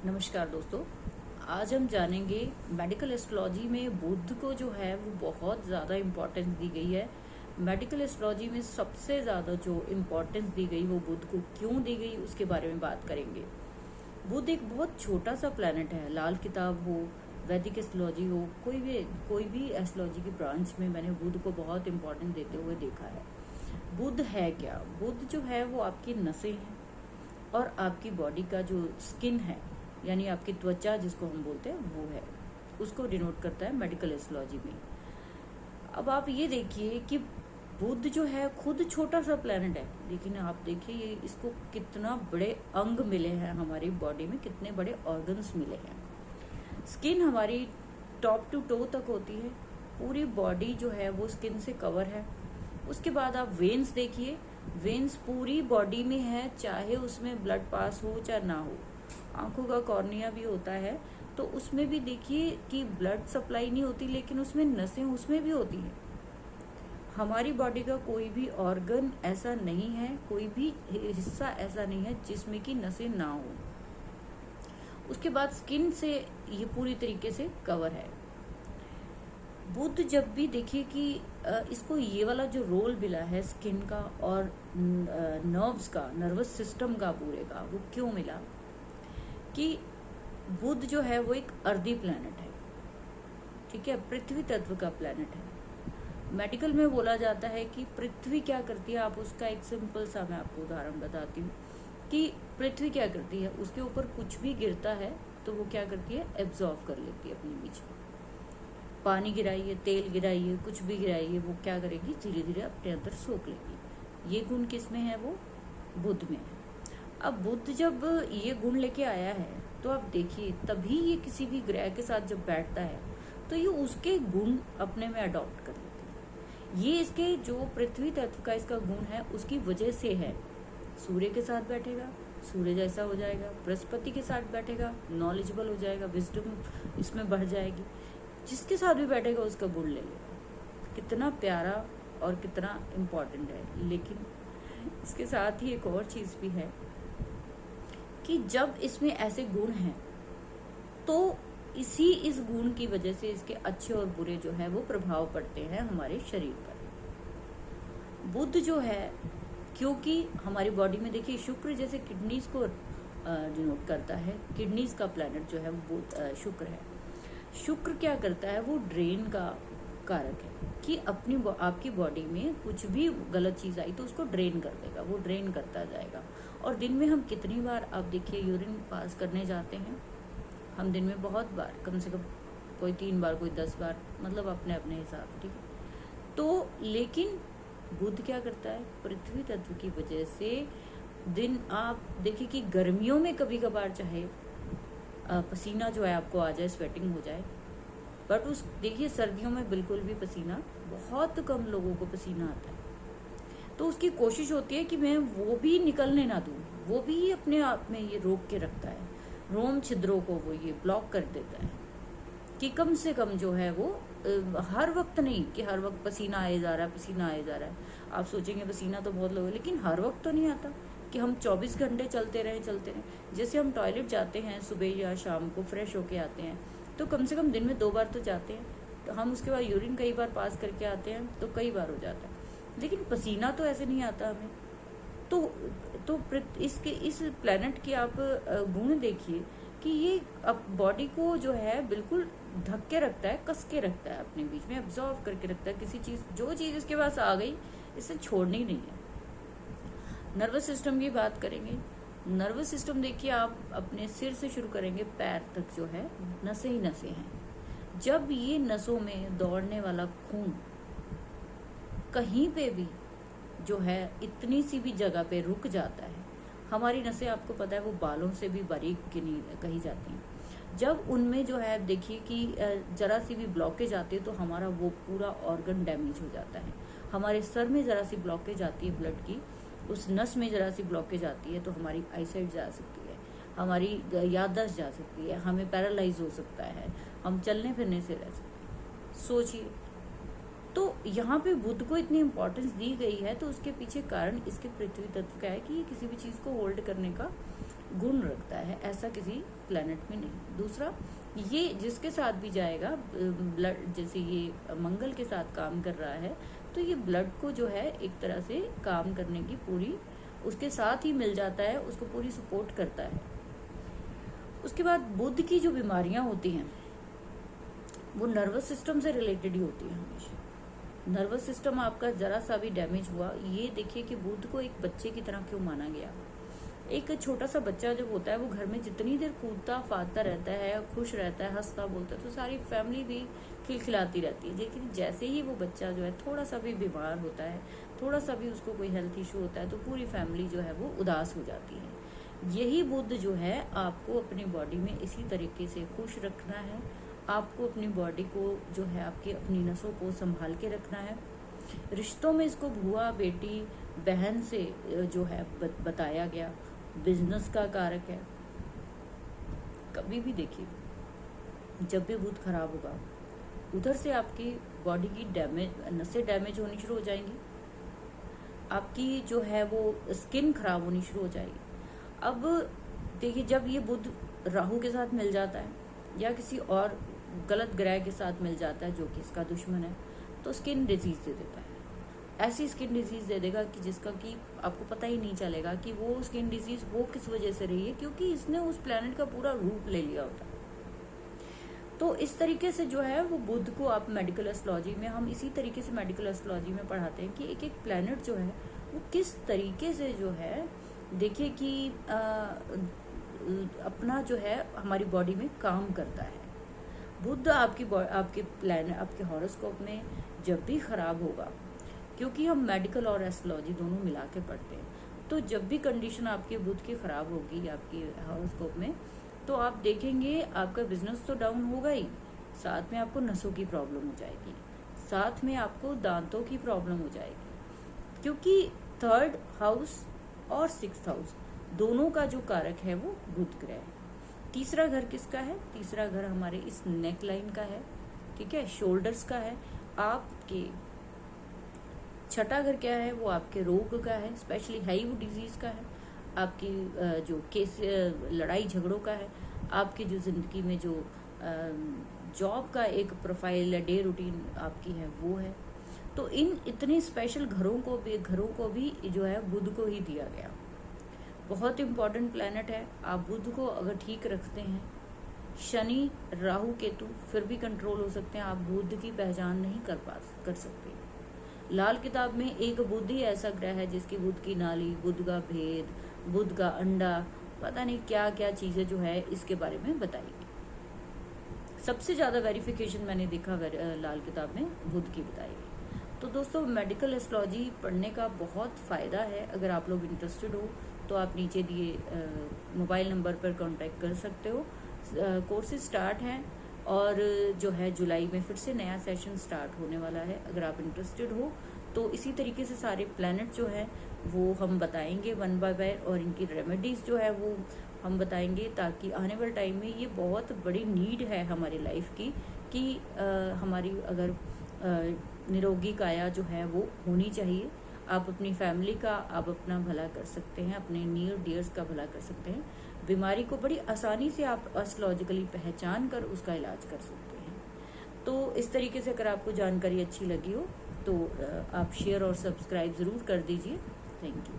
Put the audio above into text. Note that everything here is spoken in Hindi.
नमस्कार दोस्तों। आज हम जानेंगे मेडिकल एस्ट्रोलॉजी में बुध को जो है वो बहुत ज़्यादा इम्पोर्टेंस दी गई है। मेडिकल एस्ट्रोलॉजी में सबसे ज़्यादा जो इम्पोर्टेंस दी गई वो बुध को क्यों दी गई उसके बारे में बात करेंगे। बुध एक बहुत छोटा सा प्लैनेट है। लाल किताब हो, वैदिक एस्ट्रोलॉजी हो, कोई भी एस्ट्रोलॉजी की ब्रांच में मैंने बुध को बहुत इम्पोर्टेंस देते हुए देखा है। बुध है क्या? बुध जो है वो आपकी नसें हैं और आपकी बॉडी का जो स्किन है, यानी आपकी त्वचा जिसको हम बोलते हैं वो है, उसको डिनोट करता है मेडिकल एस्ट्रोलॉजी में। अब आप ये देखिए कि बुध जो है खुद छोटा सा प्लेनेट है, लेकिन आप देखिए ये इसको कितना बड़े अंग मिले हैं हमारी बॉडी में, कितने बड़े ऑर्गन्स मिले हैं। स्किन हमारी टॉप टू टो तक होती है, पूरी बॉडी जो है वो स्किन से कवर है। उसके बाद आप वेन्स देखिए, वेन्स पूरी बॉडी में है, चाहे उसमें ब्लड पास हो चाहे ना हो। आंखों का कॉर्निया भी होता है, तो उसमें भी देखिए कि ब्लड सप्लाई नहीं होती, लेकिन उसमें नसें उसमें भी होती हैं। हमारी बॉडी का कोई भी ऑर्गन ऐसा नहीं है, कोई भी हिस्सा ऐसा नहीं है जिसमें कि नसें ना हो। उसके बाद स्किन से ये पूरी तरीके से कवर है। बुध जब भी देखिए कि इसको ये वाला जो रोल मिला है स्किन का और नर्व्स का, नर्वस सिस्टम का पूरे का, वो क्यों मिला कि बुध जो है वो एक अर्दी प्लैनेट है, ठीक है, पृथ्वी तत्व का प्लैनेट है। मेडिकल में बोला जाता है कि पृथ्वी क्या करती है, आप उसका एक सिंपल सा मैं आपको उदाहरण बताती हूँ कि पृथ्वी क्या करती है, उसके ऊपर कुछ भी गिरता है तो वो क्या करती है, एब्जॉर्व कर लेती है अपने बीच में। पानी गिराइए, तेल गिराइए, कुछ भी गिराइए, वो क्या करेगी, धीरे धीरे अपने अंदर सोख लेगी। ये गुण किस में है, वो बुध में है। अब बुध जब ये गुण लेके आया है तो आप देखिए तभी ये किसी भी ग्रह के साथ जब बैठता है तो ये उसके गुण अपने में अडॉप्ट कर लेते हैं। ये इसके जो पृथ्वी तत्व का इसका गुण है उसकी वजह से है। सूर्य के साथ बैठेगा, सूर्य जैसा हो जाएगा। बृहस्पति के साथ बैठेगा, नॉलेजेबल हो जाएगा, विजडम इसमें बढ़ जाएगी। जिसके साथ भी बैठेगा उसका गुण ले लेगा। कितना प्यारा और कितना इम्पोर्टेंट है। लेकिन इसके साथ ही एक और चीज भी है कि जब इसमें ऐसे गुण हैं तो इस गुण की वजह से इसके अच्छे और बुरे जो है वो प्रभाव पड़ते हैं हमारे शरीर पर। बुध जो है, क्योंकि हमारी बॉडी में देखिए शुक्र जैसे किडनीज को डिनोट करता है, किडनीज का प्लैनेट जो है वो शुक्र है। शुक्र क्या करता है, वो ड्रेन का कारक है कि आपकी बॉडी में कुछ भी गलत चीज आई तो उसको ड्रेन कर देगा, वो ड्रेन करता जाएगा। और दिन में हम कितनी बार आप देखिए यूरिन पास करने जाते हैं, हम दिन में बहुत बार, कम से कम कोई 3 बार, कोई 10 बार, मतलब अपने अपने हिसाब, ठीक है। तो लेकिन बुध क्या करता है, पृथ्वी तत्व की वजह से दिन आप देखिए कि गर्मियों में कभी कभार चाहे पसीना जो है आपको आ जाए, स्वेटिंग हो जाए, बट उस देखिए सर्दियों में बिल्कुल भी पसीना, बहुत कम लोगों को पसीना आता है। तो उसकी कोशिश होती है कि मैं वो भी निकलने ना दूं, वो भी अपने आप में ये रोक के रखता है, रोम छिद्रों को वो ये ब्लॉक कर देता है कि कम से कम जो है वो हर वक्त नहीं कि हर वक्त पसीना आए जा रहा है, पसीना आए जा रहा है। आप सोचेंगे पसीना तो बहुत लोग, लेकिन हर वक्त तो नहीं आता कि हम 24 घंटे चलते रहें। जैसे हम टॉयलेट जाते हैं सुबह या शाम को, फ्रेश होके आते हैं तो कम से कम दिन में 2 बार तो जाते हैं, तो हम उसके बाद यूरिन कई बार पास करके आते हैं तो कई बार हो जाता है, लेकिन पसीना तो ऐसे नहीं आता हमें। तो इस प्लेनेट की आप गुण देखिए कि ये अब बॉडी को जो है बिल्कुल ढक के रखता है, कस के रखता है, अपने बीच में अब्जॉर्व करके रखता है। किसी चीज, जो चीज इसके पास आ गई इसे छोड़नी नहीं है। नर्वस सिस्टम की बात करेंगे। नर्वस सिस्टम देखिए, आप अपने सिर से शुरू करेंगे, पैर तक जो है नसें ही नसें हैं। जब ये नसों में दौड़ने वाला खून कहीं पे भी जो है इतनी सी भी जगह पे रुक जाता है, हमारी नसें आपको पता है वो बालों से भी बारीक कही जाती हैं। जब उनमें जो है देखिए कि जरा सी भी ब्लॉकेज आती है तो हमारा वो पूरा ऑर्गन डैमेज हो जाता है। हमारे सर में जरा सी ब्लॉकेज आती है ब्लड की, उस नस में जरा सी ब्लॉकेज आती है तो हमारी आईसाइट जा सकती है, हमारी याददाश्त जा सकती है, हमें पैरालाइज हो सकता है, हम चलने फिरने से रह सकते हैं। सोचिए, तो यहाँ पे बुध को इतनी इम्पोर्टेंस दी गई है, तो उसके पीछे कारण इसके पृथ्वी तत्व का है कि ये किसी भी चीज़ को होल्ड करने का गुण रखता है, ऐसा किसी प्लैनेट में नहीं। दूसरा, ये जिसके साथ भी जाएगा, ब्लड, जैसे ये मंगल के साथ काम कर रहा है, तो ये ब्लड को जो है एक तरह से काम करने की पूरी उसके साथ ही मिल जाता है, उसको पूरी सपोर्ट करता है। उसके बाद बुध की जो बीमारियां होती हैं वो नर्वस सिस्टम से रिलेटेड ही होती है हमेशा। नर्वस सिस्टम आपका जरा सा भी डैमेज हुआ, ये देखिए कि बुध को एक बच्चे की तरह क्यों माना गया। एक छोटा सा बच्चा जब होता है वो घर में जितनी देर कूदता फादता रहता है, खुश रहता है, हंसता बोलता है, तो सारी फैमिली भी खिलखिलाती रहती है। लेकिन जैसे ही वो बच्चा जो है थोड़ा सा भी बीमार होता है, थोड़ा सा भी उसको कोई हेल्थ इशू होता है, तो पूरी फैमिली जो है वो उदास हो जाती है। यही बुध जो है आपको अपनी बॉडी में इसी तरीके से खुश रखना है, आपको अपनी बॉडी को जो है आपकी अपनी नसों को संभाल के रखना है। रिश्तों में इसको बुआ बेटी बहन से जो है बताया गया, बिजनेस का कारक है। कभी भी देखिए जब भी बुध खराब होगा उधर से आपकी बॉडी की नसें डैमेज होनी शुरू हो जाएंगी, आपकी जो है वो स्किन खराब होनी शुरू हो जाएगी। अब देखिए जब ये बुध राहु के साथ मिल जाता है या किसी और गलत ग्रह के साथ मिल जाता है जो कि इसका दुश्मन है, तो स्किन डिजीज दे देता है। ऐसी स्किन डिजीज दे देगा कि जिसका कि आपको पता ही नहीं चलेगा कि वो स्किन डिजीज वो किस वजह से रही है, क्योंकि इसने उस प्लेनेट का पूरा रूप ले लिया होता है। तो इस तरीके से जो है वो बुध को आप मेडिकल एस्ट्रोलॉजी में, हम इसी तरीके से मेडिकल एस्ट्रोलॉजी में पढ़ाते हैं कि एक एक प्लेनेट जो है वो किस तरीके से जो है, देखिए कि अपना जो है हमारी बॉडी में काम करता है। बुध आपके प्लान आपके हॉरोस्कोप में जब भी खराब होगा, क्योंकि हम मेडिकल और एस्ट्रोलॉजी दोनों मिला के पढ़ते हैं, तो जब भी कंडीशन आपके बुध की खराब होगी आपके हॉरोस्कोप में, तो आप देखेंगे आपका बिजनेस तो डाउन होगा ही, साथ में आपको नसों की प्रॉब्लम हो जाएगी, साथ में आपको दांतों की प्रॉब्लम हो जाएगी, क्योंकि 3rd हाउस और 6th हाउस दोनों का जो कारक है वो बुध ग्रह है। तीसरा घर किसका है? तीसरा घर हमारे इस नेक लाइन का है, ठीक है, शोल्डर्स का है। आपके छठा घर क्या है? वो आपके रोग का है, स्पेशली हाइव डिजीज का है, आपकी जो केस लड़ाई झगड़ों का है, आपकी जो जिंदगी में जो जॉब का एक प्रोफाइल है, डे रूटीन आपकी है वो है। तो इन इतने स्पेशल घरों को भी जो है बुध को ही दिया गया। बहुत इंपॉर्टेंट प्लैनेट है। आप बुध को अगर ठीक रखते हैं, शनि राहु केतु फिर भी कंट्रोल हो सकते हैं, आप बुध की पहचान नहीं कर सकते। लाल किताब में एक बुध ही ऐसा ग्रह है जिसकी बुध की नाली, बुध का भेद, बुध का अंडा, पता नहीं क्या क्या चीजें जो है इसके बारे में बताई। सबसे ज्यादा वेरिफिकेशन मैंने देखा लाल किताब में बुध की बताई गई। तो दोस्तों मेडिकल एस्ट्रोलॉजी पढ़ने का बहुत फायदा है। अगर आप लोग इंटरेस्टेड हो तो आप नीचे दिए मोबाइल नंबर पर कांटेक्ट कर सकते हो। कोर्सेज स्टार्ट हैं और जो है जुलाई में फिर से नया सेशन स्टार्ट होने वाला है। अगर आप इंटरेस्टेड हो तो इसी तरीके से सारे प्लैनेट जो है वो हम बताएंगे वन बाय वन, और इनकी रेमेडीज जो है वो हम बताएंगे, ताकि आने वाले टाइम में ये बहुत बड़ी नीड है हमारी लाइफ की कि हमारी अगर निरोगी काया जो है वो होनी चाहिए। आप अपनी फैमिली का, आप अपना भला कर सकते हैं, अपने नियर डियर्स का भला कर सकते हैं। बीमारी को बड़ी आसानी से आप एस्ट्रोलॉजिकली पहचान कर उसका इलाज कर सकते हैं। तो इस तरीके से अगर आपको जानकारी अच्छी लगी हो तो आप शेयर और सब्सक्राइब ज़रूर कर दीजिए। Thank you.